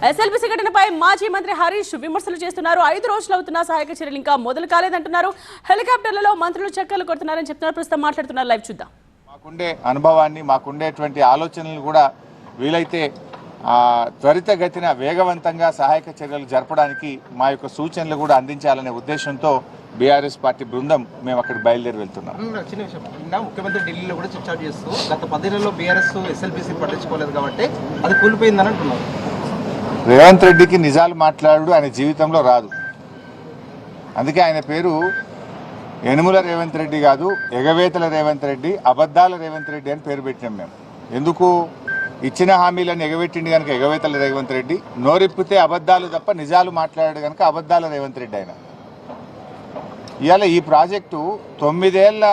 SLBC ఘటనపై మాజీ మంత్రి హరీష్ విమర్శలు చేస్తున్నారు. 5 రోజులు అవుతున్నా సహాయక చర్యలు ఇంకా మొదలు కాలేదంటున్నారు. హెలికాప్టర్లలో మంత్రులు చక్కర్లు కొడుతున్నారని చెప్తున్నారు. ప్రస్తుతం మాట్లాడుతున్నారు. లైవ్ చూద్దాం. మాకుండే అనుభవాన్ని మాకుండేటువంటి ఆలోచనలు కూడా వీలైతే త్వరితగతిన వేగవంతంగా సహాయక చర్యలు జరపడానికి మా యొక్క సూచనలు కూడా అందించాలనే ఉద్దేశంతో బీఆర్ఎస్ పార్టీ బృందం మేము అక్కడికి బయలుదేరి వెళ్తున్నాం. చిన్న విషయం, ముఖ్యమంత్రి ఢిల్లీలో కూడా చర్చ చేస్తూ గత 10 నెలల్లో బీఆర్ఎస్ ఎస్ఎల్బీసీ పట్టించుకోలేదు కాబట్టి అది కూలిపోయిందని అంటున్నారు. రేవంత్ రెడ్డికి నిజాలు మాట్లాడు ఆయన జీవితంలో రాదు. అందుకే ఆయన పేరు యనుమల రేవంత్ రెడ్డి కాదు, ఎగవేతల రేవంత్ రెడ్డి, అబద్ధాల రేవంత్ రెడ్డి అని పేరు పెట్టినాం మేము. ఎందుకు? ఇచ్చిన హామీలను ఎగబెట్టింది కనుక ఎగవేతల రేవంత్ రెడ్డి, నోరిప్పితే అబద్ధాలు తప్ప నిజాలు మాట్లాడాడు కనుక అబద్ధాల రేవంత్ రెడ్డి ఆయన. ఇవాళ ఈ ప్రాజెక్టు 9 ఏళ్ల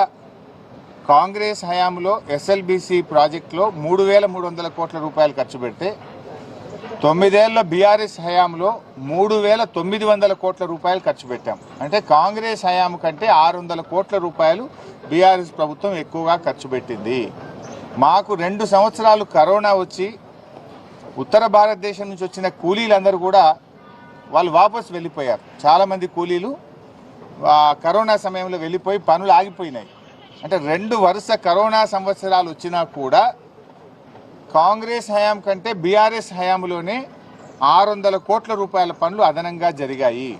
కాంగ్రెస్ హయాంలో ఎస్ఎల్బీసీ ప్రాజెక్టులో 3,300 కోట్ల రూపాయలు ఖర్చు పెడితే 9 ఏళ్ల బీఆర్ఎస్ హయాంలో 3,900 కోట్ల రూపాయలు ఖర్చు పెట్టాం. అంటే కాంగ్రెస్ హయాం కంటే 600 కోట్ల రూపాయలు బీఆర్ఎస్ ప్రభుత్వం ఎక్కువగా ఖర్చు పెట్టింది. మాకు 2 సంవత్సరాలు కరోనా వచ్చి ఉత్తర భారతదేశం నుంచి వచ్చిన కూలీలందరూ కూడా వాళ్ళు వాపసు వెళ్ళిపోయారు. చాలామంది కూలీలు కరోనా సమయంలో వెళ్ళిపోయి పనులు ఆగిపోయినాయి. అంటే 2 వరుస కరోనా సంవత్సరాలు వచ్చినా కూడా కాంగ్రెస్ హయాం కంటే బీఆర్ఎస్ హయాంలోనే 600 కోట్ల రూపాయల పనులు అదనంగా జరిగాయి.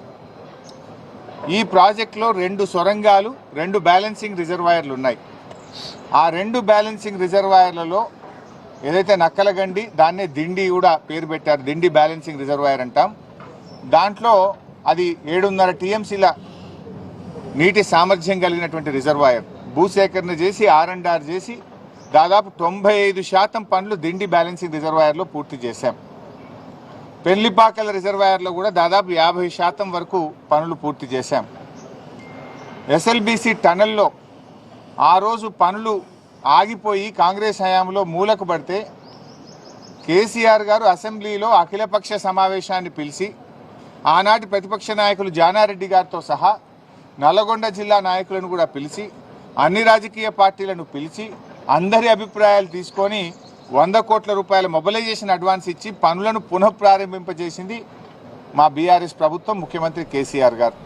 ఈ ప్రాజెక్టులో 2 సొరంగాలు, 2 బ్యాలెన్సింగ్ రిజర్వాయర్లు ఉన్నాయి. ఆ 2 బ్యాలెన్సింగ్ రిజర్వాయర్లలో ఏదైతే నక్కలగండి, దాన్నే దిండి కూడా పేరు పెట్టారు, దిండి బ్యాలెన్సింగ్ రిజర్వాయర్ అంటాం. దాంట్లో అది 7.5 టీఎంసీల నీటి సామర్థ్యం కలిగినటువంటి రిజర్వాయర్. భూసేకరణ చేసి R&R చేసి దాదాపు 95% పనులు దిండి బ్యాలెన్సింగ్ రిజర్వాయర్లో పూర్తి చేశాం. పెళ్లిపాకల రిజర్వాయర్లో కూడా దాదాపు 50% వరకు పనులు పూర్తి చేశాం. ఎస్ఎల్బీసీ టనల్లో ఆ రోజు పనులు ఆగిపోయి కాంగ్రెస్ హయాంలో మూలకు పడితే కేసీఆర్ గారు అసెంబ్లీలో అఖిలపక్ష సమావేశాన్ని పిలిచి ఆనాటి ప్రతిపక్ష నాయకులు జానారెడ్డి గారితో సహా నల్లగొండ జిల్లా నాయకులను కూడా పిలిచి అన్ని రాజకీయ పార్టీలను పిలిచి అందరి అభిప్రాయాలు తీసుకొని 100 కోట్ల రూపాయల మొబిలైజేషన్ అడ్వాన్స్ ఇచ్చి పనులను పునఃప్రారంభింపజేసింది మా బీఆర్ఎస్ ప్రభుత్వం, ముఖ్యమంత్రి కేసీఆర్ గారు.